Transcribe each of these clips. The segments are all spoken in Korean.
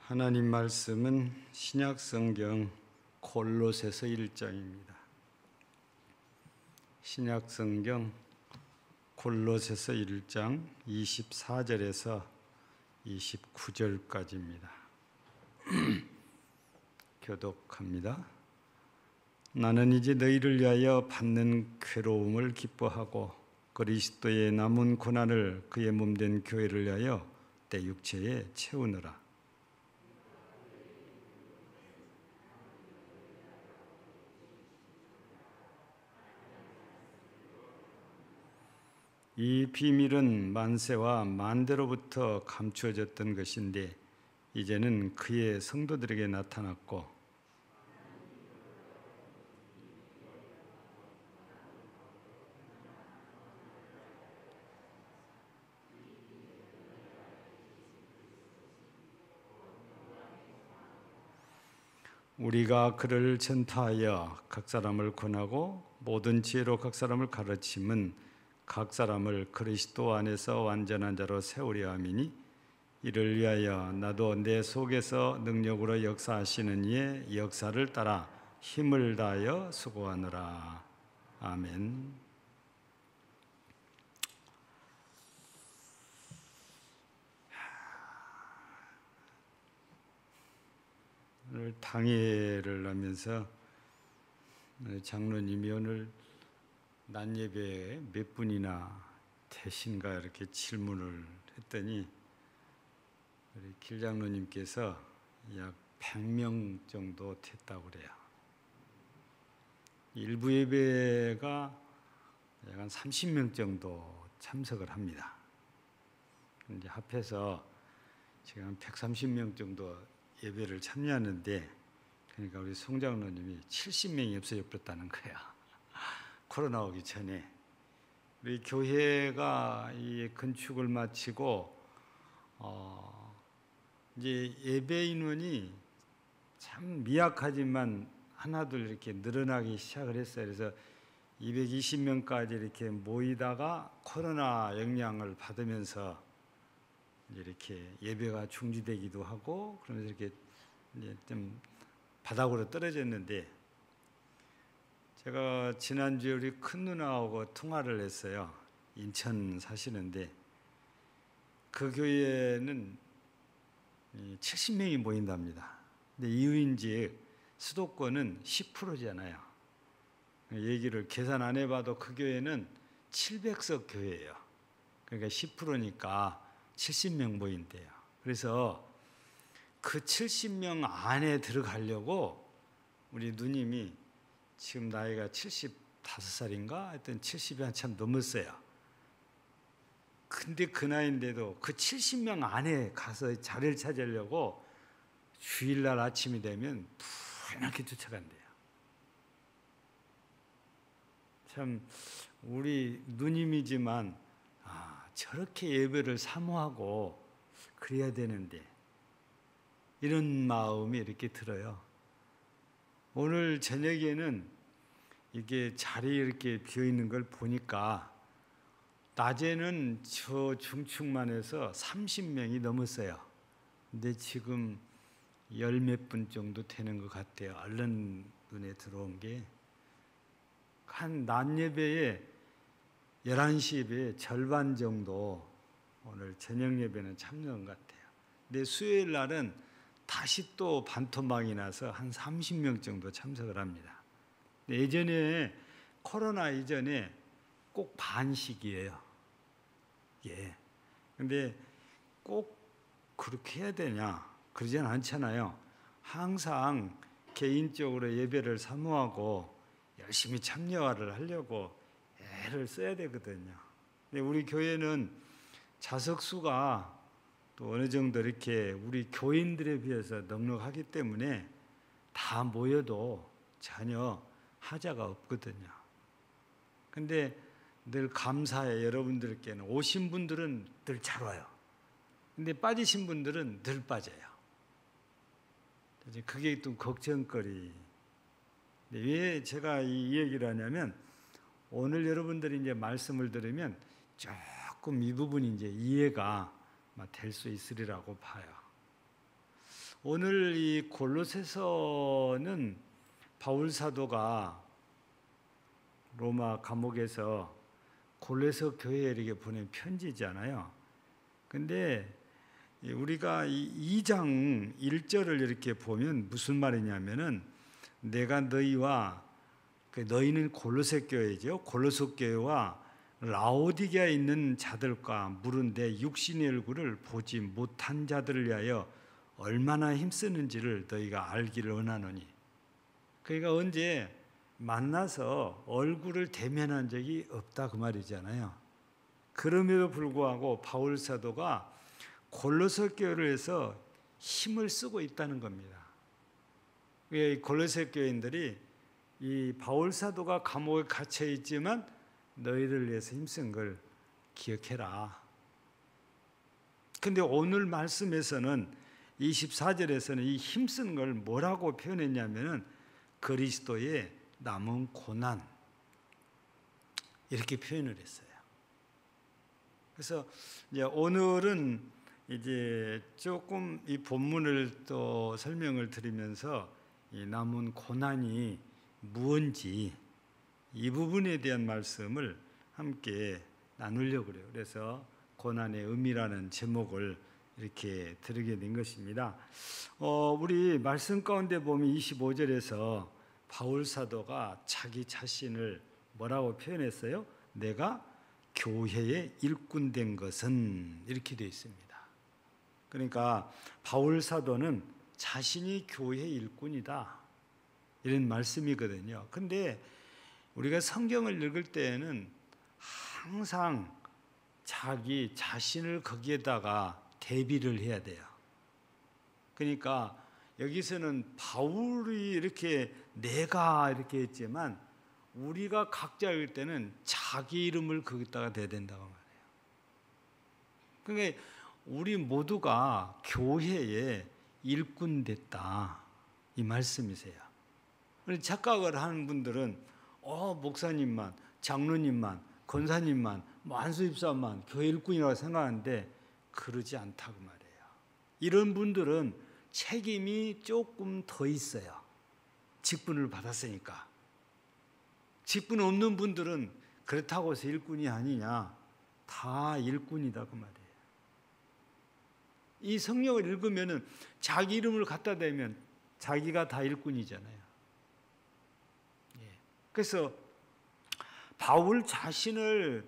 하나님 말씀은 신약 성경 골로새서 1장입니다. 신약 성경 골로새서 1장 24절에서 29절까지입니다. 교독합니다. 나는 이제 너희를 위하여 받는 괴로움을 기뻐하고 그리스도의 남은 고난을 그의 몸된 교회를 위하여 내 육체에 채우느라. 이 비밀은 만세와 만대로부터 감추어졌던 것인데 이제는 그의 성도들에게 나타났고 우리가 그를 전파하여 각 사람을 권하고 모든 지혜로 각 사람을 가르침은 각 사람을 그리스도 안에서 완전한 자로 세우려 함이니 이를 위하여 나도 내 속에서 능력으로 역사하시는 이의 역사를 따라 힘을 다하여 수고하노라. 아멘. 오늘 당회를 하면서 장로님이 오늘 낮 예배에 몇 분이나 되신가 이렇게 질문을 했더니 우리 길장로님께서 약 100명 정도 됐다고 그래요. 일부 예배가 약 한 30명 정도 참석을 합니다. 이제 합해서 지금 한 130명 정도 예배를 참여하는데 그러니까 우리 송장로님이 70명이 없어져 버렸다는 거예요. 코로나 오기 전에 우리 교회가 이 건축을 마치고 이제 예배 인원이 참 미약하지만 하나둘 이렇게 늘어나기 시작을 했어요. 그래서 220명까지 이렇게 모이다가 코로나 영향을 받으면서 이렇게 예배가 중지되기도 하고 그러면서 이렇게 이제 좀 바닥으로 떨어졌는데 제가 지난주에 우리 큰 누나하고 통화를 했어요. 인천 사시는데 그 교회는 70명이 모인답니다. 근데 이유인지 수도권은 10%잖아요. 얘기를 계산 안 해봐도 그 교회는 700석 교회예요. 그러니까 10%니까 70명 모인대요. 그래서 그 70명 안에 들어가려고 우리 누님이 지금 나이가 75살인가? 하여튼 70이 한참 넘었어요. 근데 그 나이인데도 그 70명 안에 가서 자리를 찾으려고 주일날 아침이 되면 푸르게 쫓아간대요. 참 우리 누님이지만 저렇게 예배를 사모하고 그래야 되는데 이런 마음이 이렇게 들어요. 오늘 저녁에는 이게 자리 이렇게 비어 있는 걸 보니까 낮에는 저 중축만 해서 30명이 넘었어요. 근데 지금 열 몇 분 정도 되는 것 같아요. 얼른 눈에 들어온 게. 한 낮 예배에 11시 예배에 절반 정도 오늘 저녁 예배는 참여한 것 같아요. 근데 수요일 날은 다시 또 반토막이 나서 한 30명 정도 참석을 합니다. 예전에 코로나 이전에 꼭 반씩이에요. 예. 근데 꼭 그렇게 해야 되냐? 그러진 않잖아요. 항상 개인적으로 예배를 사모하고 열심히 참여를 하려고 애를 써야 되거든요. 근데 우리 교회는 자석 수가 또 어느 정도 이렇게 우리 교인들에 비해서 넉넉하기 때문에 다 모여도 전혀 하자가 없거든요. 근데 늘 감사해. 여러분들께는 오신 분들은 늘 잘 와요. 근데 빠지신 분들은 늘 빠져요. 그게 또 걱정거리. 왜 제가 이 얘기를 하냐면 오늘 여러분들이 이제 말씀을 들으면 조금 이 부분이 이제 이해가 될 수 있으리라고 봐요. 오늘 이 골로새서는 바울 사도가 로마 감옥에서 골로새 교회에 이렇게 보낸 편지잖아요. 근데 우리가 이 2장 1절을 이렇게 보면 무슨 말이냐면은 내가 너희와 너희는 골로새 교회죠. 골로새 교회와 라오디게아에 있는 자들과 물은데 육신의 얼굴을 보지 못한 자들을 위하여 얼마나 힘쓰는지를 너희가 알기를 원하노니. 그러니까 언제 만나서 얼굴을 대면한 적이 없다 그 말이잖아요. 그럼에도 불구하고 바울 사도가 골로새 교회를 해서 힘을 쓰고 있다는 겁니다. 골로새 교인들이 이 바울 사도가 감옥에 갇혀 있지만 너희를 위해서 힘쓴 걸 기억해라. 근데 오늘 말씀에서는 24절에서는 이 힘쓴 걸 뭐라고 표현했냐면은 그리스도의 남은 고난 이렇게 표현을 했어요. 그래서 이제 오늘은 이제 조금 이 본문을 또 설명을 드리면서 이 남은 고난이 무엇인지 이 부분에 대한 말씀을 함께 나누려고 그래요. 그래서 고난의 의미라는 제목을 이렇게 드리게 된 것입니다. 우리 말씀 가운데 보면 25절에서 바울 사도가 자기 자신을 뭐라고 표현했어요? 내가 교회의 일꾼 된 것은 이렇게 되어 있습니다. 그러니까 바울 사도는 자신이 교회의 일꾼이다 이런 말씀이거든요. 근데 우리가 성경을 읽을 때에는 항상 자기 자신을 거기에다가 대비를 해야 돼요. 그러니까 여기서는 바울이 이렇게 내가 이렇게 했지만 우리가 각자 읽을 때는 자기 이름을 거기다가 대야 된다고 말해요. 그러니까 우리 모두가 교회의 일꾼 됐다 이 말씀이세요. 착각을 하는 분들은 목사님만, 장로님만, 권사님만, 안수집사만 교회 일꾼이라고 생각하는데 그러지 않다고 말해요. 이런 분들은 책임이 조금 더 있어요. 직분을 받았으니까. 직분 없는 분들은 그렇다고 해서 일꾼이 아니냐. 다 일꾼이다 그 말이에요. 이 성경을 읽으면은 자기 이름을 갖다 대면 자기가 다 일꾼이잖아요. 그래서 바울 자신을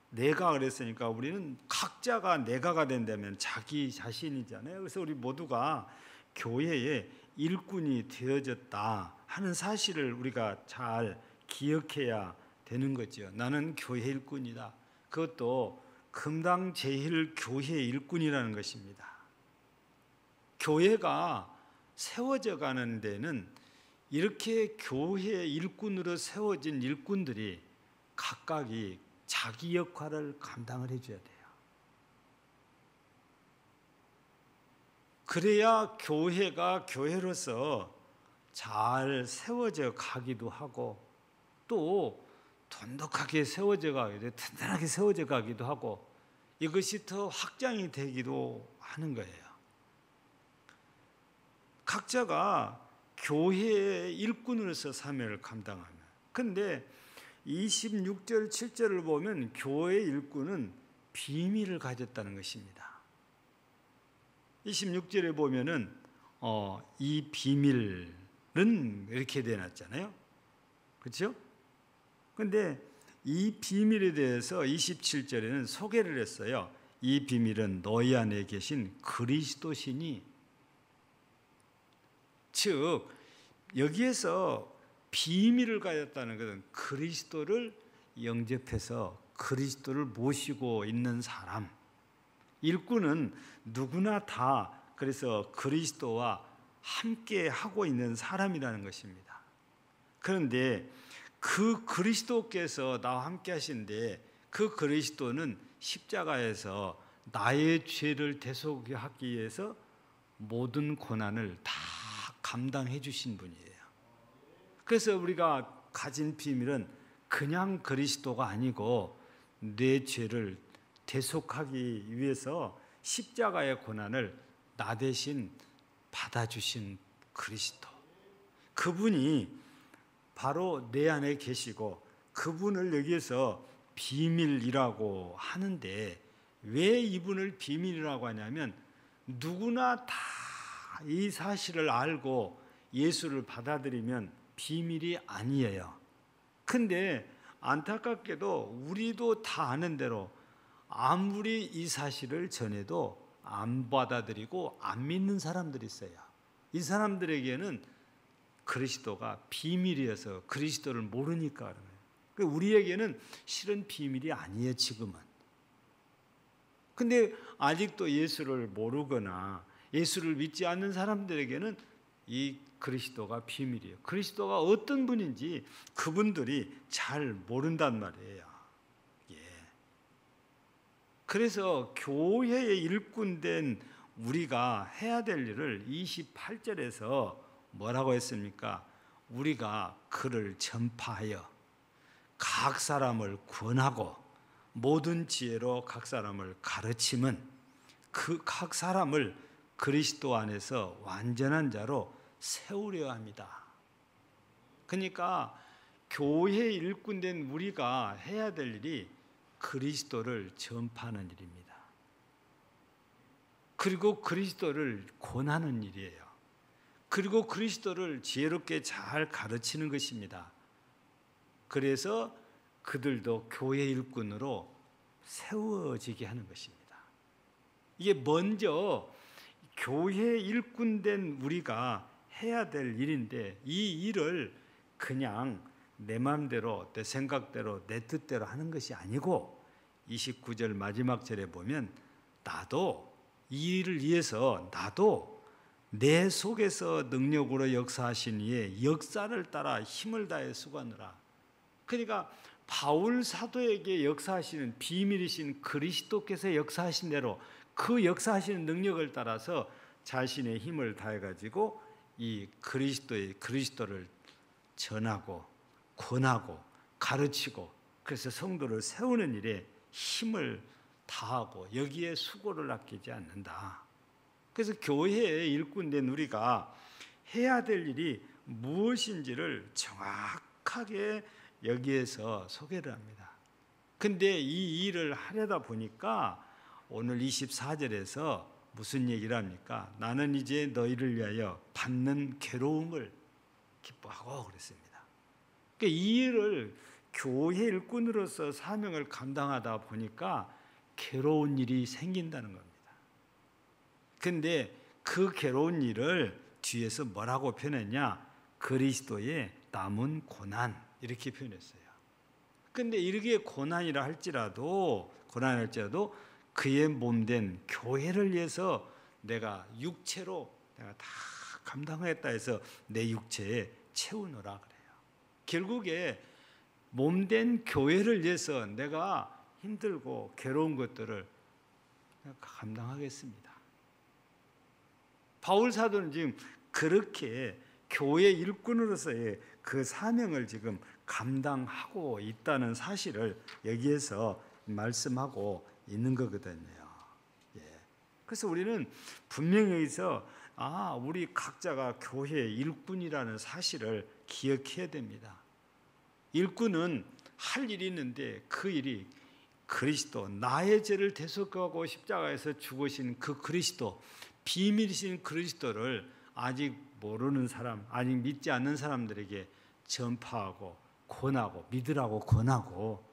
내가 그랬으니까 우리는 각자가 내가가 된다면 자기 자신이잖아요. 그래서 우리 모두가 교회의 일꾼이 되어졌다 하는 사실을 우리가 잘 기억해야 되는 거죠. 나는 교회 일꾼이다. 그것도 금당 제일 교회 일꾼이라는 것입니다. 교회가 세워져 가는 데는 이렇게 교회 일꾼으로 세워진 일꾼들이 각각이 자기 역할을 감당을 해줘야 돼요. 그래야 교회가 교회로서 잘 세워져 가기도 하고 또 돈독하게 세워져 가기도 튼튼하게 세워져 가기도 하고 이것이 더 확장이 되기도 하는 거예요. 각자가 교회의 일꾼으로서 사명을 감당하면. 그런데 26절 7절을 보면 교회의 일꾼은 비밀을 가졌다는 것입니다. 26절에 보면은 이 비밀은 이렇게 되어놨잖아요. 그렇죠? 그런데 이 비밀에 대해서 27절에는 소개를 했어요. 이 비밀은 너희 안에 계신 그리스도시니, 즉 여기에서 비밀을 가졌다는 것은 그리스도를 영접해서 그리스도를 모시고 있는 사람, 일꾼은 누구나 다 그래서 그리스도와 함께 하고 있는 사람이라는 것입니다. 그런데 그 그리스도께서 나와 함께 하신데 그 그리스도는 십자가에서 나의 죄를 대속하기 위해서 모든 고난을 다 감당해 주신 분이에요. 그래서 우리가 가진 비밀은 그냥 그리스도가 아니고 내 죄를 대속하기 위해서 십자가의 고난을 나 대신 받아주신 그리스도, 그분이 바로 내 안에 계시고 그분을 여기에서 비밀이라고 하는데, 왜 이분을 비밀이라고 하냐면 누구나 다 이 사실을 알고 예수를 받아들이면 비밀이 아니에요. 근데 안타깝게도 우리도 다 아는 대로 아무리 이 사실을 전해도 안 받아들이고 안 믿는 사람들이 있어요. 이 사람들에게는 그리스도가 비밀이어서 그리스도를 모르니까 그런 거예요. 우리에게는 실은 비밀이 아니에요, 지금은. 근데 아직도 예수를 모르거나 예수를 믿지 않는 사람들에게는 이 그리스도가 비밀이에요. 그리스도가 어떤 분인지 그분들이 잘 모른단 말이에요. 예. 그래서 교회의 일꾼된 우리가 해야 될 일을 28절에서 뭐라고 했습니까? 우리가 그를 전파하여 각 사람을 권하고 모든 지혜로 각 사람을 가르침은 그 각 사람을 그리스도 안에서 완전한 자로 세우려 합니다. 그러니까 교회 일꾼된 우리가 해야 될 일이 그리스도를 전파하는 일입니다. 그리고 그리스도를 권하는 일이에요. 그리고 그리스도를 지혜롭게 잘 가르치는 것입니다. 그래서 그들도 교회 일꾼으로 세워지게 하는 것입니다. 이게 먼저 교회 일꾼된 우리가 해야 될 일인데, 이 일을 그냥 내 마음대로 내 생각대로 내 뜻대로 하는 것이 아니고 29절 마지막 절에 보면 나도 이 일을 위해서 나도 내 속에서 능력으로 역사하신 이의 역사를 따라 힘을 다해 수고하느라. 그러니까 바울 사도에게 역사하시는 비밀이신 그리스도께서 역사하신 대로 그 역사하시는 능력을 따라서 자신의 힘을 다해 가지고 이 그리스도를 전하고 권하고 가르치고, 그래서 성도를 세우는 일에 힘을 다하고 여기에 수고를 아끼지 않는다. 그래서 교회의 일꾼된 우리가 해야 될 일이 무엇인지를 정확하게 여기에서 소개를 합니다. 근데 이 일을 하려다 보니까 오늘 24절에서 무슨 얘기를 합니까? 나는 이제 너희를 위하여 받는 괴로움을 기뻐하고 그랬습니다. 그러니까 이 일을 교회 일꾼으로서 사명을 감당하다 보니까 괴로운 일이 생긴다는 겁니다. 근데 그 괴로운 일을 뒤에서 뭐라고 표현했냐? 그리스도의 남은 고난, 이렇게 표현했어요. 근데 이렇게 고난이라 할지라도 그의 몸된 교회를 위해서 내가 육체로 내가 다 감당하겠다 해서 내 육체에 채우노라 그래요. 결국에 몸된 교회를 위해서 내가 힘들고 괴로운 것들을 감당하겠습니다. 바울 사도는 지금 그렇게 교회 일꾼으로서의 그 사명을 지금 감당하고 있다는 사실을 여기에서 말씀하고 있는 거거든요. 예. 그래서 우리는 분명히 여기서 우리 각자가 교회 일꾼이라는 사실을 기억해야 됩니다. 일꾼은 할 일이 있는데 그 일이 그리스도, 나의 죄를 대속하고 십자가에서 죽으신 그 그리스도, 비밀이신 그리스도를 아직 모르는 사람, 아직 믿지 않는 사람들에게 전파하고 권하고 믿으라고 권하고,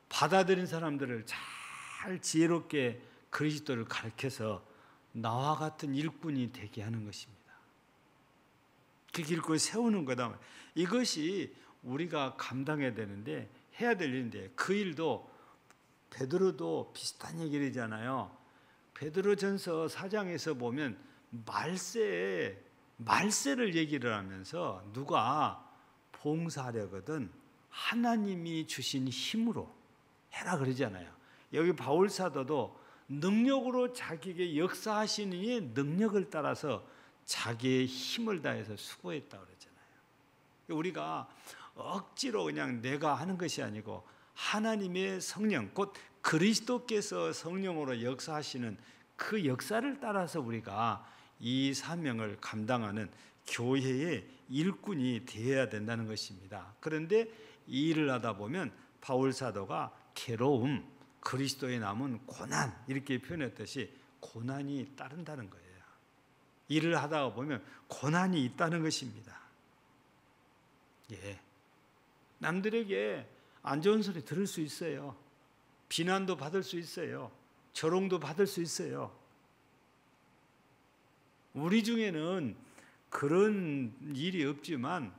받아들인 사람들을 잘 지혜롭게 그리스도를 가르쳐서 나와 같은 일꾼이 되게 하는 것입니다. 그 일꾼을 세우는 거다. 이것이 우리가 감당해야 되는데, 해야 될 일인데, 그 일도 베드로도 비슷한 얘기를 하잖아요. 베드로전서 4장에서 보면 말세를 얘기를 하면서 누가 봉사하려거든 하나님이 주신 힘으로 해라 그러잖아요. 여기 바울 사도도 능력으로 자기에게 역사하시는 이의 능력을 따라서 자기의 힘을 다해서 수고했다 그러잖아요. 우리가 억지로 그냥 내가 하는 것이 아니고 하나님의 성령, 곧 그리스도께서 성령으로 역사하시는 그 역사를 따라서 우리가 이 사명을 감당하는 교회의 일꾼이 되어야 된다는 것입니다. 그런데 이 일을 하다 보면 바울 사도가 괴로움, 그리스도의 남은 고난 이렇게 표현했듯이 고난이 따른다는 거예요. 일을 하다가 보면 고난이 있다는 것입니다. 예. 남들에게 안 좋은 소리 들을 수 있어요. 비난도 받을 수 있어요. 조롱도 받을 수 있어요. 우리 중에는 그런 일이 없지만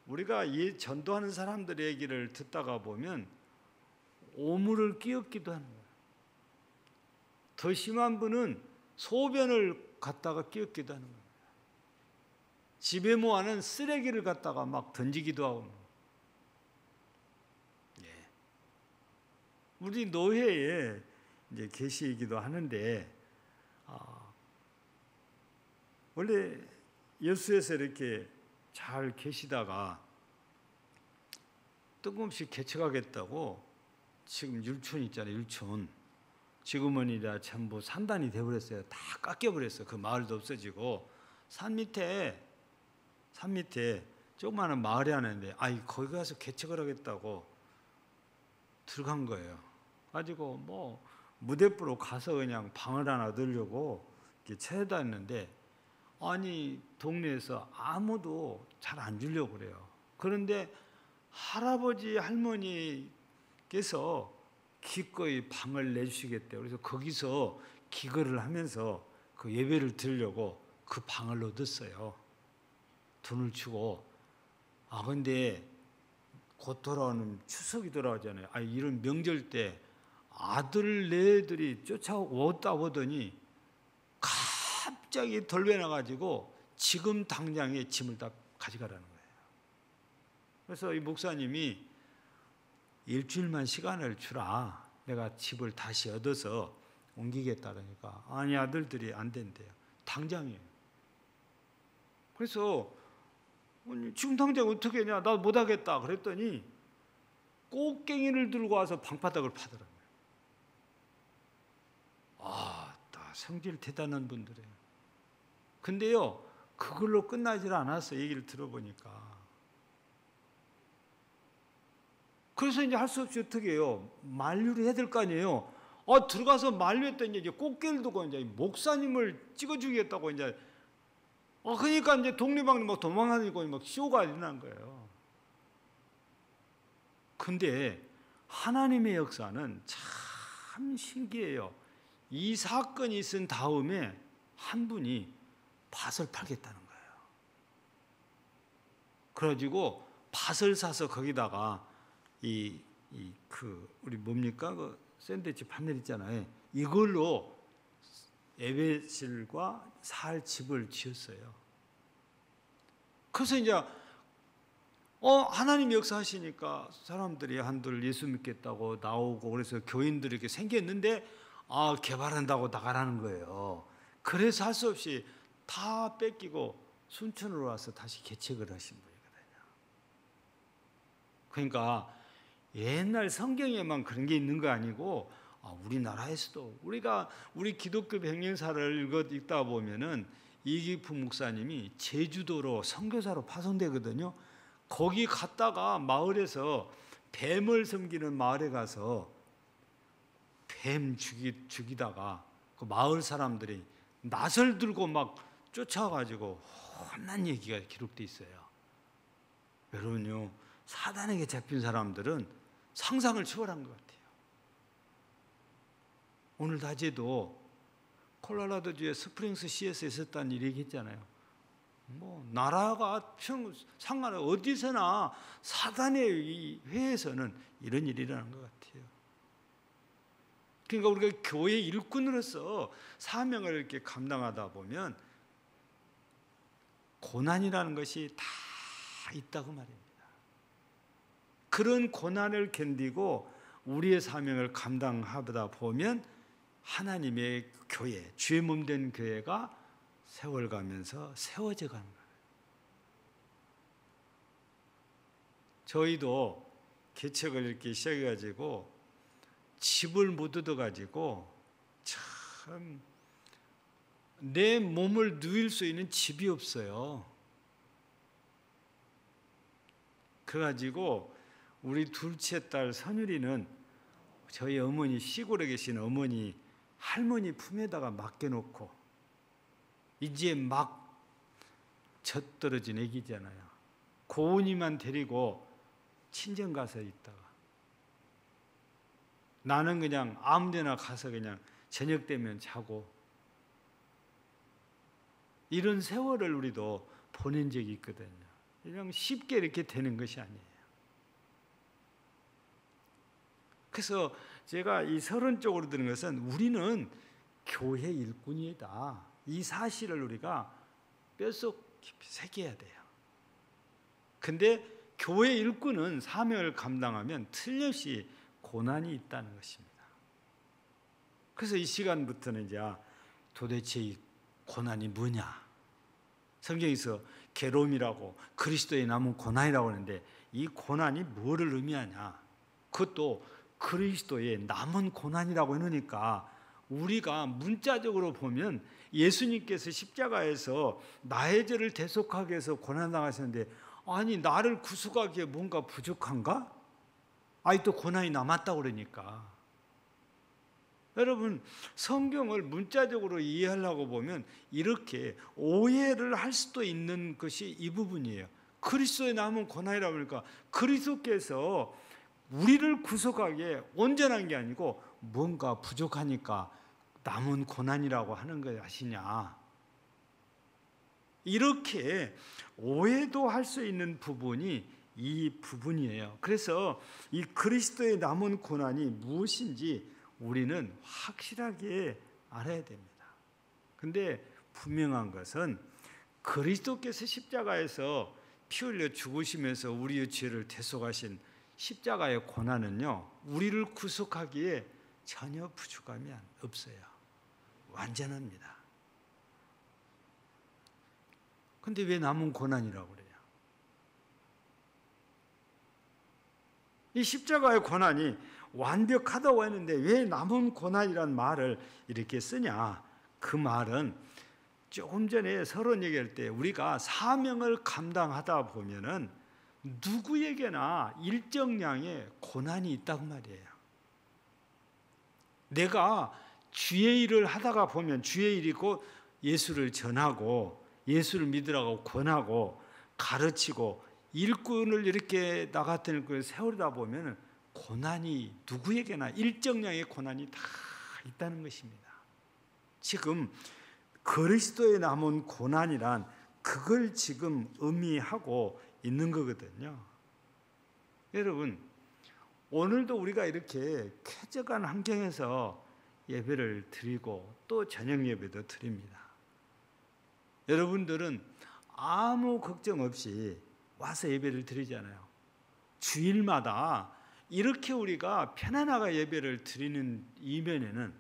우리가 이 전도하는 사람들의 얘기를 듣다가 보면 오물을 끼얹기도 하는 거예요. 더 심한 분은 소변을 갖다가 끼얹기도 하는 거예요. 집에 모아놓은 쓰레기를 갖다가 막 던지기도 하고. 예. 우리 노회에 이제 계시기도 하는데 원래 여수에서 이렇게 잘 계시다가 뜬금없이 개척하겠다고 지금 율촌 있잖아요. 율촌. 지금은 이제 전부 산단이 되어버렸어요. 다 깎여버렸어요. 그 마을도 없어지고 산 밑에 조그마한 마을이 하나 있는데 거기 가서 개척을 하겠다고 들어간 거예요. 가지고 뭐 무대부로 가서 그냥 방을 하나 넣으려고 이렇게 찾아다녔는데 동네에서 아무도 잘 안 주려고 그래요. 그런데 할아버지 할머니께서 기꺼이 방을 내주시겠대요. 그래서 거기서 기거를 하면서 그 예배를 드리려고 그 방을 얻었어요. 돈을 주고. 근데 곧 돌아오는 추석이 돌아오잖아요. 이런 명절 때 아들 내들이 쫓아왔다 보더니 갑자기 돌변해가지고 지금 당장에 짐을 다 가져가라는 거예요. 그래서 이 목사님이 일주일만 시간을 주라. 내가 집을 다시 얻어서 옮기겠다 그러니까 아들들이 안 된대요. 당장이에요. 그래서 지금 당장 어떻게 하냐? 나 못하겠다 그랬더니 꽃갱이를 들고 와서 방바닥을 파더라고요. 성질 대단한 분들이에요. 근데요, 그걸로 끝나질 않았어. 얘기를 들어보니까. 그래서 이제 할 수 없이 어떻게 해요? 만류를 해야 될 거 아니에요. 들어가서 만류했더니 이제 꽃게를 두고 이제 목사님을 찍어주겠다고 이제. 그러니까 이제 독립왕님 막 도망다니고 막 쇼가 일어난 거예요. 근데 하나님의 역사는 참 신기해요. 이 사건이 있은 다음에 한 분이 밭을 팔겠다는 거예요. 그래가지고 밭을 사서 거기다가 우리 뭡니까? 그 샌드위치 판넬 있잖아요. 이걸로 예배실과 살 집을 지었어요. 그래서 이제 하나님 역사하시니까 사람들이 한들 예수 믿겠다고 나오고 그래서 교인들이 이렇게 생겼는데 개발한다고 나가라는 거예요. 그래서 할 수 없이 다 뺏기고 순천으로 와서 다시 개척을 하신 분이거든요. 그러니까 옛날 성경에만 그런 게 있는 거 아니고 우리나라에서도 우리 기독교 백년사를 읽다 보면은 이기프 목사님이 제주도로 선교사로 파송되거든요. 거기 갔다가 마을에서 뱀을 섬기는 마을에 가서 뱀 죽이다가 그 마을 사람들이 낫을 들고 막 쫓아가지고 혼난 얘기가 기록되어 있어요. 여러분요, 사단에게 잡힌 사람들은 상상을 초월한 것 같아요. 오늘 낮에도 콜로라도주의 스프링스 시에서 있었다는 일이 얘기했잖아요. 나라가 상관은 어디서나 사단의 이 회에서는 이런 일이 일어난 것 같아요. 그러니까 우리가 교회 일꾼으로서 사명을 이렇게 감당하다 보면 고난이라는 것이 다 있다고 말입니다. 그런 고난을 견디고 우리의 사명을 감당하다 보면 하나님의 교회, 주의 몸 된 교회가 세월 가면서 세워져 가는 거예요. 저희도 개척을 이렇게 시작해가지고 집을 못 얻어가지고 참 내 몸을 누일 수 있는 집이 없어요. 그래가지고 우리 둘째 딸 선율이는 저희 어머니, 시골에 계신 어머니, 할머니 품에다가 맡겨놓고 이제 막 젖떨어진 애기잖아요. 고은이만 데리고 친정 가서 있다가 나는 그냥 아무 데나 가서 그냥 저녁 되면 자고, 이런 세월을 우리도 보낸 적이 있거든요. 그냥 쉽게 이렇게 되는 것이 아니에요. 그래서 제가 이 서론 쪽으로 드는 것은 우리는 교회 일꾼이다, 이 사실을 우리가 뼛속 깊이 새겨야 돼요. 근데 교회 일꾼은 사명을 감당하면 틀림없이 고난이 있다는 것입니다. 그래서 이 시간부터는 이제 도대체 이 고난이 뭐냐? 성경에서 괴로움이라고, 그리스도의 남은 고난이라고 하는데 이 고난이 뭐를 의미하냐? 그것도 그리스도의 남은 고난이라고 해놓으니까 우리가 문자적으로 보면 예수님께서 십자가에서 나의 죄를 대속하기 위해서 고난당하셨는데, 아니 나를 구속하기에 뭔가 부족한가? 또 고난이 남았다고 그러니까. 여러분, 성경을 문자적으로 이해하려고 보면 이렇게 오해를 할 수도 있는 것이 이 부분이에요. 그리스도의 남은 고난이라고 하니까 그리스도께서 우리를 구속하기에 온전한 게 아니고 뭔가 부족하니까 남은 고난이라고 하는 거 아시냐? 이렇게 오해도 할 수 있는 부분이 이 부분이에요. 그래서 이 그리스도의 남은 고난이 무엇인지 우리는 확실하게 알아야 됩니다. 근데 분명한 것은 그리스도께서 십자가에서 피 흘려 죽으시면서 우리의 죄를 대속하신 십자가의 고난은요, 우리를 구속하기에 전혀 부족함이 없어요. 완전합니다. 근데 왜 남은 고난이라고 그래요? 이 십자가의 고난이 완벽하다고 했는데 왜 남은 고난이란 말을 이렇게 쓰냐? 그 말은 조금 전에 서론 얘기할 때 우리가 사명을 감당하다 보면은 누구에게나 일정량의 고난이 있다고 말이에요. 내가 주의 일을 하다가 보면 주의 일이 곧 예수를 전하고 예수를 믿으라고 권하고 가르치고 일꾼을 이렇게 나 같은 일꾼을 세우다 보면 고난이 누구에게나 일정량의 고난이 다 있다는 것입니다. 지금 그리스도의 남은 고난이란 그걸 지금 의미하고 있는 거거든요. 여러분, 오늘도 우리가 이렇게 쾌적한 환경에서 예배를 드리고 또 저녁 예배도 드립니다. 여러분들은 아무 걱정 없이 와서 예배를 드리잖아요. 주일마다 이렇게 우리가 편안하게 예배를 드리는 이면에는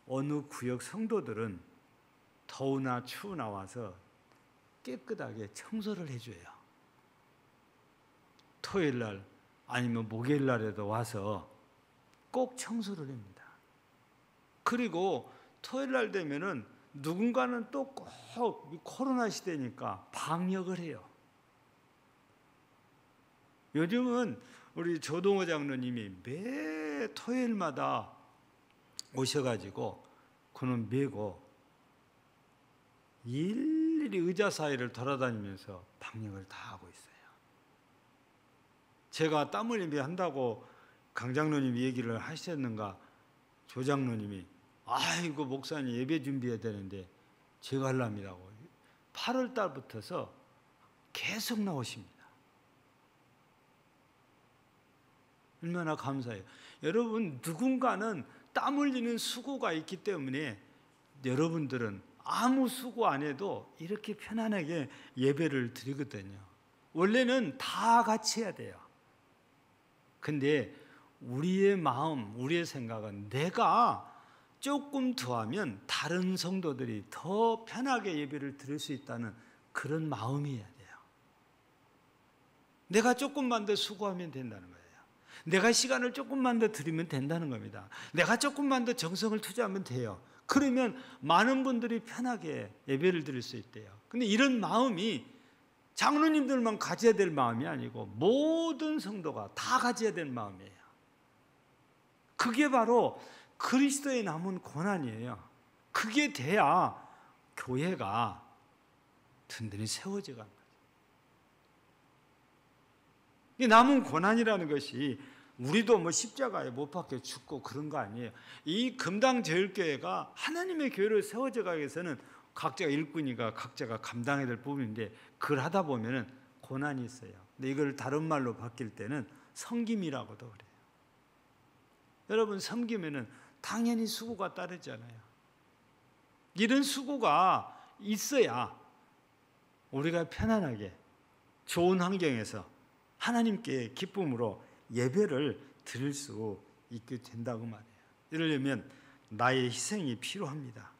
어느 구역 성도들은 더우나 추우나 와서 깨끗하게 청소를 해줘요. 토요일날 아니면 목요일날에도 와서 꼭 청소를 합니다. 그리고 토요일날 되면은 누군가는 또 꼭 코로나 시대니까 방역을 해요. 요즘은 우리 조동호 장로님이 매 토요일마다 오셔가지고 그는 메고 일일이 의자 사이를 돌아다니면서 방역을 다 하고 있어요. 제가 땀 흘리며 한다고 강 장로님이 얘기를 하셨는가, 조 장로님이 아이고 목사님 예배 준비해야 되는데 제가 하려니라고 8월 달부터서 계속 나오십니다. 얼마나 감사해요. 여러분, 누군가는 땀 흘리는 수고가 있기 때문에 여러분들은 아무 수고 안 해도 이렇게 편안하게 예배를 드리거든요. 원래는 다 같이 해야 돼요. 근데 우리의 마음, 우리의 생각은 내가 조금 더 하면 다른 성도들이 더 편하게 예배를 드릴 수 있다는 그런 마음이어야 돼요. 내가 조금만 더 수고하면 된다는 거예요. 내가 시간을 조금만 더 드리면 된다는 겁니다. 내가 조금만 더 정성을 투자하면 돼요. 그러면 많은 분들이 편하게 예배를 드릴 수 있대요. 근데 이런 마음이 장로님들만 가져야 될 마음이 아니고 모든 성도가 다 가져야 될 마음이에요. 그게 바로 그리스도의 남은 고난이에요. 그게 돼야 교회가 든든히 세워져 가는 거죠. 이 남은 고난이라는 것이 우리도 뭐 십자가에 못 박혀 죽고 그런 거 아니에요. 이 금당제일교회가 하나님의 교회를 세워져 가기 위해서는 각자가 일꾼이가 각자가 감당해야 될 부분인데 그걸 하다 보면은 고난이 있어요. 근데 이걸 다른 말로 바뀔 때는 섬김이라고도 그래요. 여러분, 섬기면은 당연히 수고가 따르잖아요. 이런 수고가 있어야 우리가 편안하게 좋은 환경에서 하나님께 기쁨으로 예배를 드릴 수 있게 된다고 말해요. 이러려면 나의 희생이 필요합니다.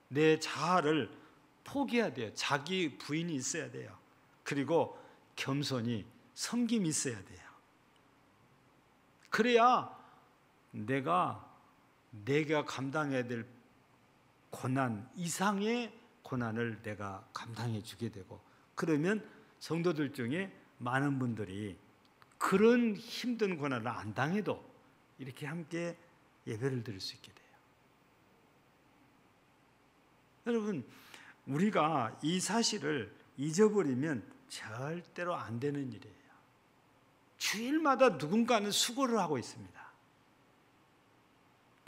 내 자아를 포기해야 돼요. 자기 부인이 있어야 돼요. 그리고 겸손히 섬김이 있어야 돼요. 그래야 내가 감당해야 될 고난 이상의 고난을 내가 감당해 주게 되고, 그러면 성도들 중에 많은 분들이 그런 힘든 고난을 안 당해도 이렇게 함께 예배를 드릴 수 있게 돼요. 여러분, 우리가 이 사실을 잊어버리면 절대로 안 되는 일이에요. 주일마다 누군가는 수고를 하고 있습니다.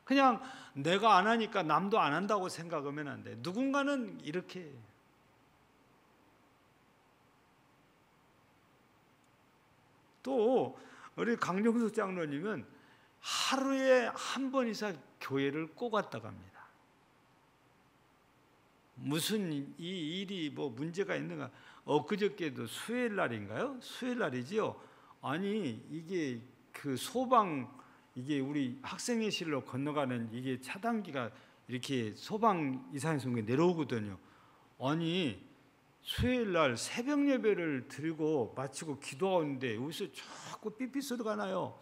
그냥 내가 안 하니까 남도 안 한다고 생각하면 안 돼. 누군가는 이렇게 해요. 또 우리 강정숙 장로님은 하루에 한 번 이상 교회를 꼭 왔다 갑니다. 무슨 이 일이 뭐 문제가 있는가? 엊그저께도 수요일 날인가요? 수요일 날이지요. 아니 이게 그 소방, 이게 우리 학생회실로 건너가는 이게 차단기가 이렇게 소방 이상에서 내려오거든요. 아니 수요일 날 새벽 예배를 드리고 마치고 기도하는데 여기서 자꾸 삐삐 소리가 나요.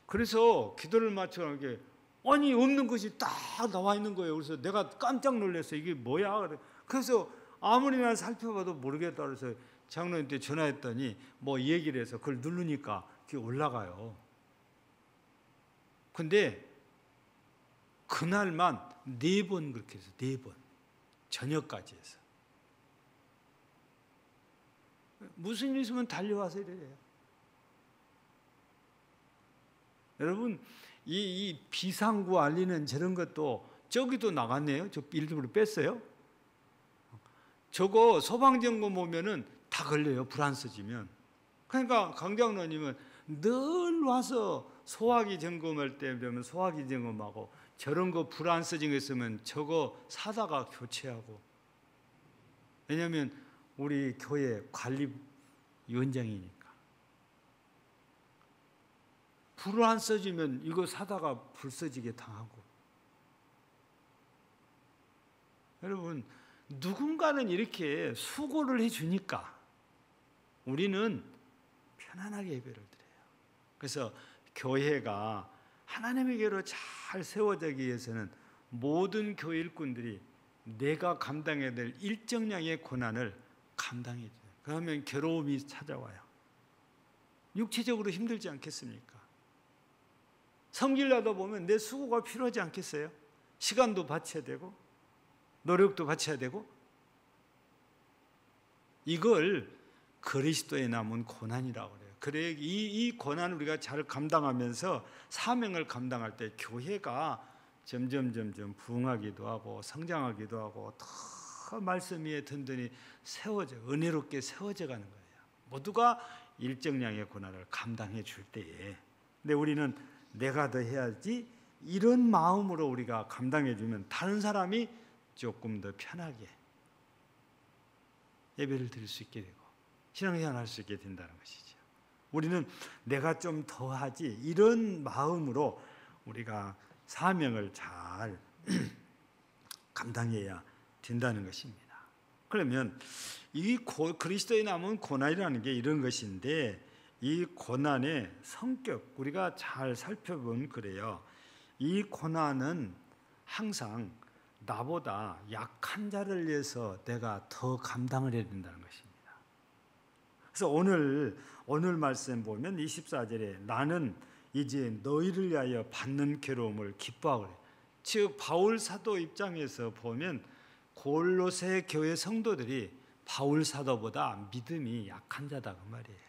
그래서 기도를 마치고 게 아니 없는 것이 딱 나와 있는 거예요. 그래서 내가 깜짝 놀랐어요. 이게 뭐야? 그래서 아무리 난 살펴봐도 모르겠다 그래서 장로님한테 전화했더니 뭐 얘기를 해서 그걸 누르니까 그게 올라가요. 근데 그날만 4번 그렇게 해서 4번 저녁까지 해서 무슨 일 있으면 달려와서 이래요. 여러분, 이 비상구 알리는 저런 것도 저기도 나갔네요. 저 일부러 뺐어요. 저거 소방점검 오면은 다 걸려요. 불 안 써지면. 그러니까 강장로님은 늘 와서 소화기 점검할 때 되면 소화기 점검하고 저런 거 불 안 써진 거 있으면 저거 사다가 교체하고. 왜냐하면 우리 교회 관리위원장이니까. 불 안 써지면 이거 사다가 불 써지게 당하고. 여러분, 누군가는 이렇게 수고를 해주니까 우리는 편안하게 예배를 드려요. 그래서 교회가 하나님의 교회로 잘 세워지기 위해서는 모든 교회 일꾼들이 내가 감당해야 될 일정량의 고난을 감당해야 돼요. 그러면 괴로움이 찾아와요. 육체적으로 힘들지 않겠습니까? 섬기려다 보면 내 수고가 필요하지 않겠어요? 시간도 바쳐야 되고 노력도 바쳐야 되고. 이걸 그리스도의 남은 고난이라고 그래요. 그래 이 고난을 우리가 잘 감당하면서 사명을 감당할 때 교회가 점점 부흥하기도 하고 성장하기도 하고 더 말씀 위에 든든히 세워져 은혜롭게 세워져 가는 거예요. 모두가 일정량의 고난을 감당해 줄 때에. 근데 우리는 내가 더 해야지 이런 마음으로 우리가 감당해 주면 다른 사람이 조금 더 편하게 예배를 드릴 수 있게 되고 신앙생활 할 수 있게 된다는 것이죠. 우리는 내가 좀 더 하지 이런 마음으로 우리가 사명을 잘 감당해야 된다는 것입니다. 그러면 이 그리스도의 남은 고난이라는 게 이런 것인데 이 고난의 성격 우리가 잘 살펴보면 그래요. 이 고난은 항상 나보다 약한 자를 위해서 내가 더 감당을 해야 된다는 것입니다. 그래서 오늘 말씀 보면 24절에 나는 이제 너희를 위하여 받는 괴로움을 기뻐하고 그래요. 즉 바울 사도 입장에서 보면 골로새 교회 성도들이 바울 사도보다 믿음이 약한 자다 그 말이에요.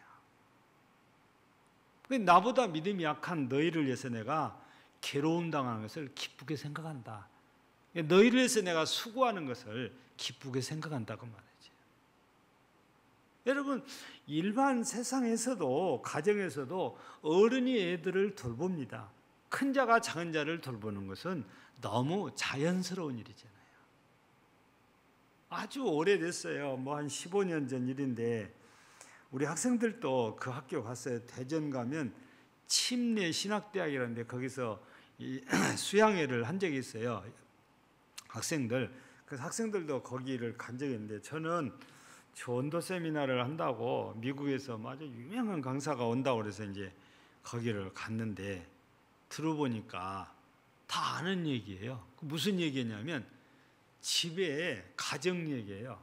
나보다 믿음이 약한 너희를 위해서 내가 괴로움 당하는 것을 기쁘게 생각한다. 너희를 위해서 내가 수고하는 것을 기쁘게 생각한다고 말이지. 여러분 일반 세상에서도 가정에서도 어른이 애들을 돌봅니다. 큰 자가 작은 자를 돌보는 것은 너무 자연스러운 일이잖아요. 아주 오래됐어요. 뭐 한 15년 전 일인데 우리 학생들도 그 학교 갔어요. 대전 가면 침례 신학대학이라는데 거기서 수양회를 한 적이 있어요. 학생들. 그래서 학생들도 거기를 간 적이 있는데 저는 전도 세미나를 한다고 미국에서 아주 유명한 강사가 온다고 그래서 이제 거기를 갔는데 들어보니까 다 아는 얘기예요. 무슨 얘기냐면 집에 가정 얘기예요.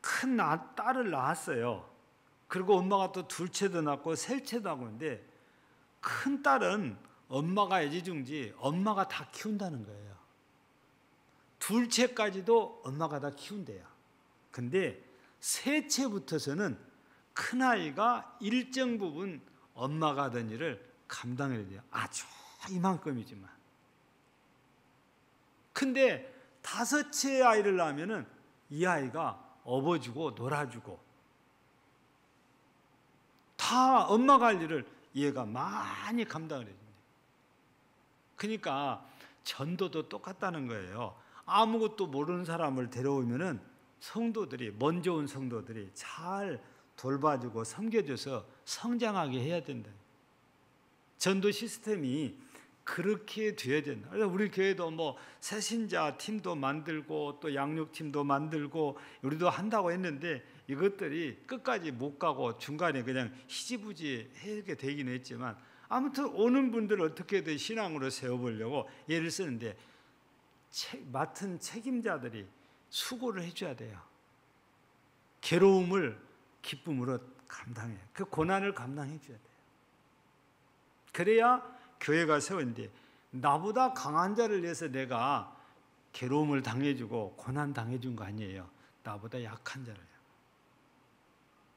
큰 딸을 낳았어요. 그리고 엄마가 또 둘째도 낳고 셋째도 하고 있는데 큰 딸은 엄마가 애지중지 엄마가 다 키운다는 거예요. 둘째까지도 엄마가 다 키운대요. 근데 셋째부터서는 큰아이가 일정 부분 엄마가 하던 일을 감당해야 돼요. 아주 이만큼이지만. 근데 다섯째 아이를 낳으면은 이 아이가 업어주고 놀아주고 다 엄마가 할 일을 얘가 많이 감당을 해준대요. 그러니까 전도도 똑같다는 거예요. 아무것도 모르는 사람을 데려오면은 성도들이 먼저 온 성도들이 잘 돌봐주고 섬겨줘서 성장하게 해야 된다. 전도 시스템이 그렇게 돼야 된다. 그래서 우리 교회도 뭐 새신자 팀도 만들고 또 양육팀도 만들고 우리도 한다고 했는데 이것들이 끝까지 못 가고 중간에 그냥 희지부지 하게 되긴 했지만 아무튼 오는 분들을 어떻게든 신앙으로 세워보려고 예를 쓰는데 맡은 책임자들이 수고를 해줘야 돼요. 괴로움을 기쁨으로 감당해. 그 고난을 감당해 줘야 돼요. 그래야 교회가 세웠는데 나보다 강한 자를 위해서 내가 괴로움을 당해주고 고난 당해준 거 아니에요. 나보다 약한 자를.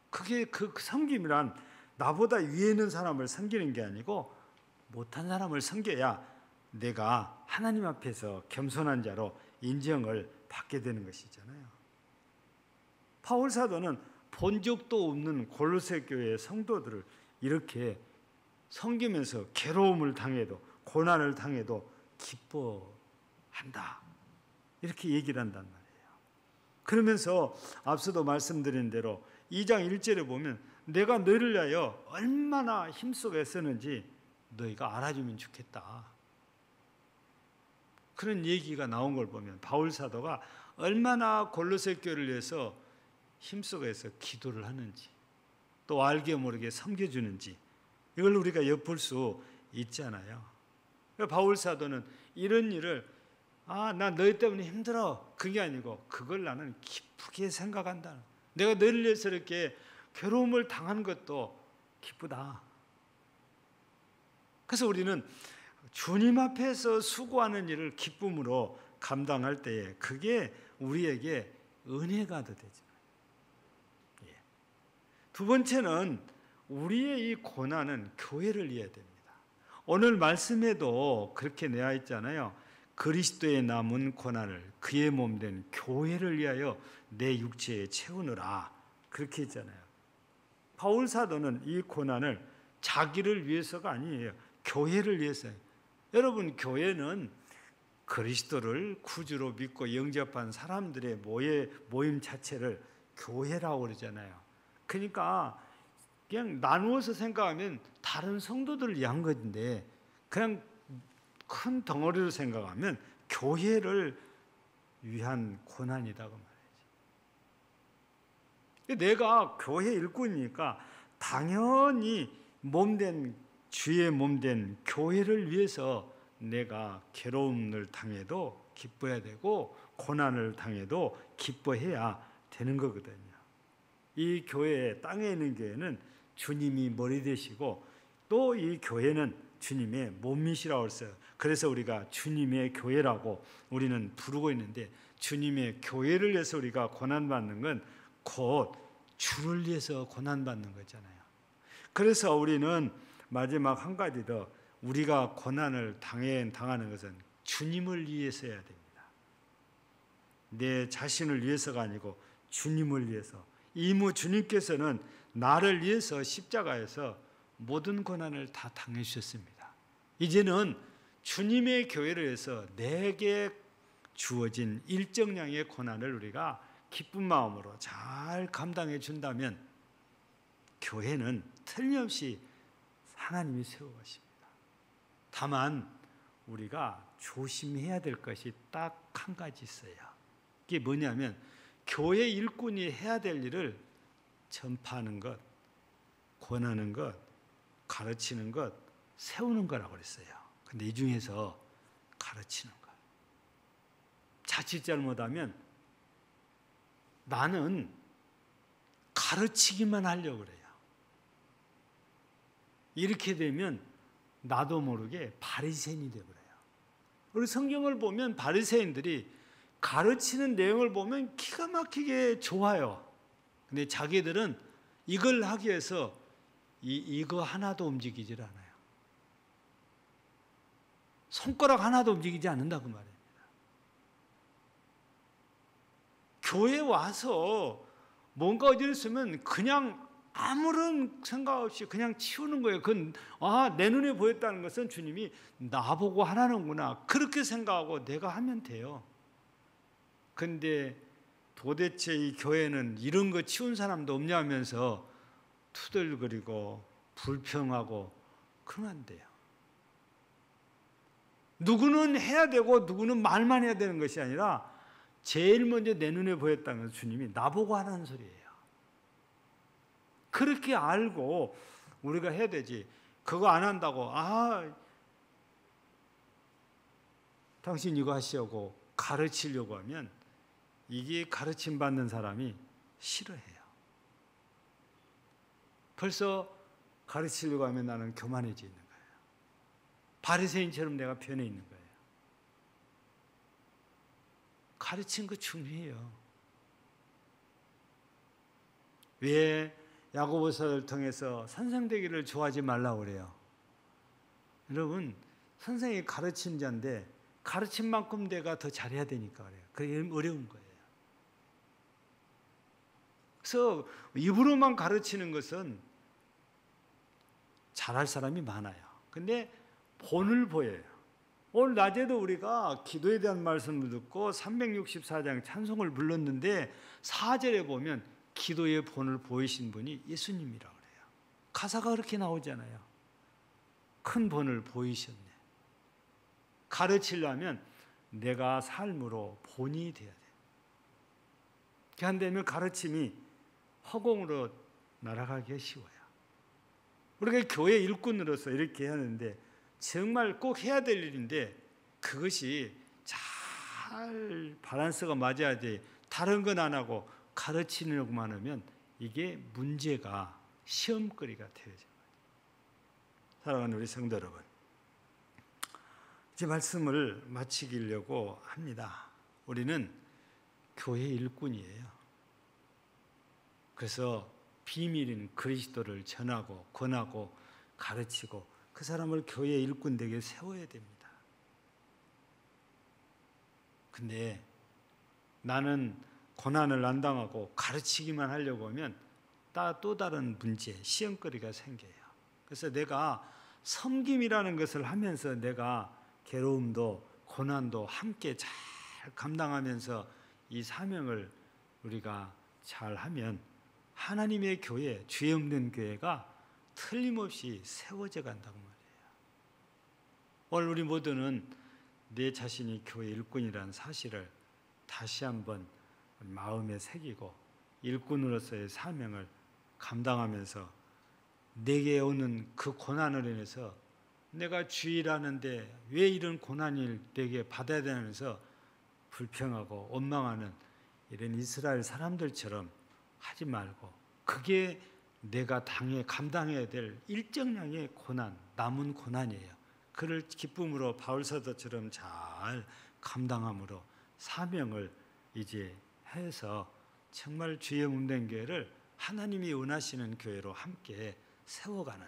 그게 그 섬김이란 나보다 위에 있는 사람을 섬기는 게 아니고 못한 사람을 섬겨야 내가 하나님 앞에서 겸손한 자로 인정을 받게 되는 것이잖아요. 바울 사도는 본 적도 없는 골로새 교회의 성도들을 이렇게 섬기면서 괴로움을 당해도 고난을 당해도 기뻐한다. 이렇게 얘기를 한단 말이에요. 그러면서 앞서도 말씀드린 대로 2장 1절에 보면 내가 너희를 위하여 얼마나 힘쓰고 애쓰는지 너희가 알아주면 좋겠다. 그런 얘기가 나온 걸 보면 바울 사도가 얼마나 골로새 교회를 위해서 힘쓰고 해서 기도를 하는지 또 알게 모르게 섬겨주는지 이걸 우리가 엿볼 수 있잖아요. 바울 사도는 이런 일을 나 너희 때문에 힘들어 그게 아니고 그걸 나는 기쁘게 생각한다. 내가 너희를 위해서 이렇게 괴로움을 당한 것도 기쁘다. 그래서 우리는 주님 앞에서 수고하는 일을 기쁨으로 감당할 때에 그게 우리에게 은혜가 되죠. 두 번째는 우리의 이 고난은 교회를 위해 됩니다. 오늘 말씀에도 그렇게 내어 있잖아요. 그리스도의 남은 고난을 그의 몸된 교회를 위하여 내 육체에 채우느라 그렇게 했잖아요. 바울 사도는 이 고난을 자기를 위해서가 아니에요. 교회를 위해서요. 여러분 교회는 그리스도를 구주로 믿고 영접한 사람들의 모임 자체를 교회라고 그러잖아요. 그러니까 그냥 나누어서 생각하면 다른 성도들을 위한 건데 그냥 큰 덩어리로 생각하면 교회를 위한 고난이다고 말이지. 내가 교회 일꾼이니까 당연히 몸된 주의 몸된 교회를 위해서 내가 괴로움을 당해도 기뻐해야 되고 고난을 당해도 기뻐해야 되는 거거든요. 이 교회, 땅에 있는 교회는 주님이 머리 되시고 또 이 교회는 주님의 몸이시라고 했어요. 그래서 우리가 주님의 교회라고 우리는 부르고 있는데, 주님의 교회를 위해서 우리가 고난받는 건 곧 주를 위해서 고난받는 거잖아요. 그래서 우리는 마지막 한 가지 더, 우리가 고난을 당하는 것은 주님을 위해서 해야 됩니다. 내 자신을 위해서가 아니고 주님을 위해서. 이무 주님께서는 나를 위해서 십자가에서 모든 고난을 다 당해주셨습니다. 이제는 주님의 교회를 위해서 내게 주어진 일정량의 고난을 우리가 기쁜 마음으로 잘 감당해 준다면 교회는 틀림없이 하나님이 세워가십니다. 다만 우리가 조심해야 될 것이 딱 한 가지 있어요. 그게 뭐냐면 교회 일꾼이 해야 될 일을 전파하는 것, 권하는 것, 가르치는 것, 세우는 거라고 그랬어요. 근데 이 중에서 가르치는 것, 자칫 잘못하면 나는 가르치기만 하려고 그래요. 이렇게 되면 나도 모르게 바리새인이 되어버려요. 우리 성경을 보면 바리새인들이 가르치는 내용을 보면 기가 막히게 좋아요. 근데 자기들은 이걸 하기 위해서 이거 하나도 움직이질 않아요. 손가락 하나도 움직이지 않는다고 말입니다. 교회 와서 뭔가 어디를 쓰면 그냥 아무런 생각 없이 그냥 치우는 거예요. 그건 내 눈에 보였다는 것은 주님이 나보고 하라는구나, 그렇게 생각하고 내가 하면 돼요. 근데 도대체 이 교회는 이런 거 치운 사람도 없냐 하면서 투덜거리고 불평하고 그러면 안 돼요. 누구는 해야 되고 누구는 말만 해야 되는 것이 아니라 제일 먼저 내 눈에 보였다는 것은 주님이 나보고 하라는 소리예요. 그렇게 알고 우리가 해야 되지. 그거 안 한다고 당신 이거 하시려고 가르치려고 하면 이게 가르침 받는 사람이 싫어해요. 벌써 가르치려고 하면 나는 교만해져 있는 거예요. 바리새인처럼 내가 변해 있는 거예요. 가르치는 거 중요해요. 왜 야고보서를 통해서 선생 되기를 좋아하지 말라고 그래요? 여러분, 선생이 가르친 자인데 가르친 만큼 내가 더 잘해야 되니까 그래요. 그게 어려운 거예요. 그래서 입으로만 가르치는 것은 잘할 사람이 많아요. 근데 본을 보여요. 오늘 낮에도 우리가 기도에 대한 말씀을 듣고 364장 찬송을 불렀는데 4절에 보면 기도의 본을 보이신 분이 예수님이라고 그래요. 가사가 그렇게 나오잖아요. 큰 본을 보이셨네. 가르치려면 내가 삶으로 본이 돼야 돼. 그렇게 안 되면 가르침이 허공으로 날아가기가 쉬워요. 우리가 교회 일꾼으로서 이렇게 하는데 정말 꼭 해야 될 일인데 그것이 잘 밸런스가 맞아야지 다른 건 안 하고 가르치려고만 하면 이게 문제가 시험거리가 되어져요. 사랑하는 우리 성도 여러분, 이제 말씀을 마치려고 합니다. 우리는 교회 일꾼이에요. 그래서 비밀인 그리스도를 전하고 권하고 가르치고 그 사람을 교회 일꾼 되게 세워야 됩니다. 근데 나는 고난을 안 당하고 가르치기만 하려고 하면 또 다른 문제, 시험거리가 생겨요. 그래서 내가 섬김이라는 것을 하면서 내가 괴로움도 고난도 함께 잘 감당하면서 이 사명을 우리가 잘 하면 하나님의 교회, 죄 없는 교회가 틀림없이 세워져 간다고 말이에요. 오늘 우리 모두는 내 자신이 교회 일꾼이라는 사실을 다시 한번 마음에 새기고 일꾼으로서의 사명을 감당하면서 내게 오는 그 고난을 인해서 내가 주일하는데 왜 이런 고난을 내게 받아야 되면서 불평하고 원망하는 이런 이스라엘 사람들처럼 하지 말고, 그게 내가 감당해야 될 일정량의 고난, 남은 고난이에요. 그를 기쁨으로 바울 사도처럼 잘 감당함으로 사명을 이제 해서 정말 주의 몸된 교회를 하나님이 원하시는 교회로 함께 세워가는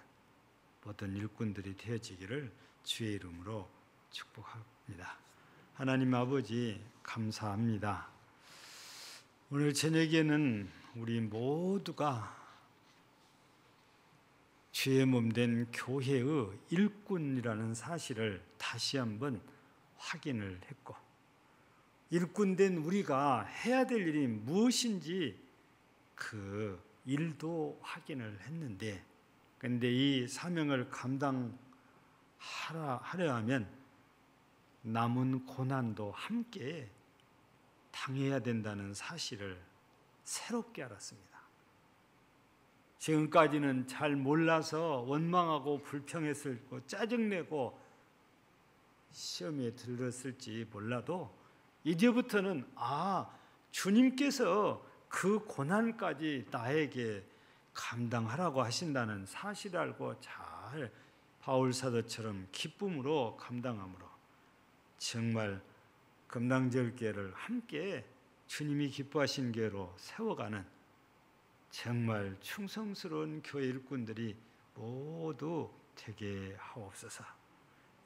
모든 일꾼들이 되어지기를 주의 이름으로 축복합니다. 하나님 아버지 감사합니다. 오늘 저녁에는 우리 모두가 주의 몸된 교회의 일꾼이라는 사실을 다시 한번 확인을 했고, 일꾼된 우리가 해야 될 일이 무엇인지 그 일도 확인을 했는데, 그런데 이 사명을 감당하려 하면 남은 고난도 함께 당해야 된다는 사실을 새롭게 알았습니다. 지금까지는 잘 몰라서 원망하고 불평했을고 짜증내고 시험에 들었을지 몰라도 이제부터는 주님께서 그 고난까지 나에게 감당하라고 하신다는 사실을 알고 잘 바울 사도처럼 기쁨으로 감당함으로 정말 금당절개를 함께 주님이 기뻐하신 교회로 세워가는 정말 충성스러운 교회 일꾼들이 모두 되게 하옵소서.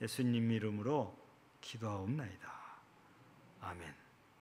예수님 이름으로 기도하옵나이다. 아멘.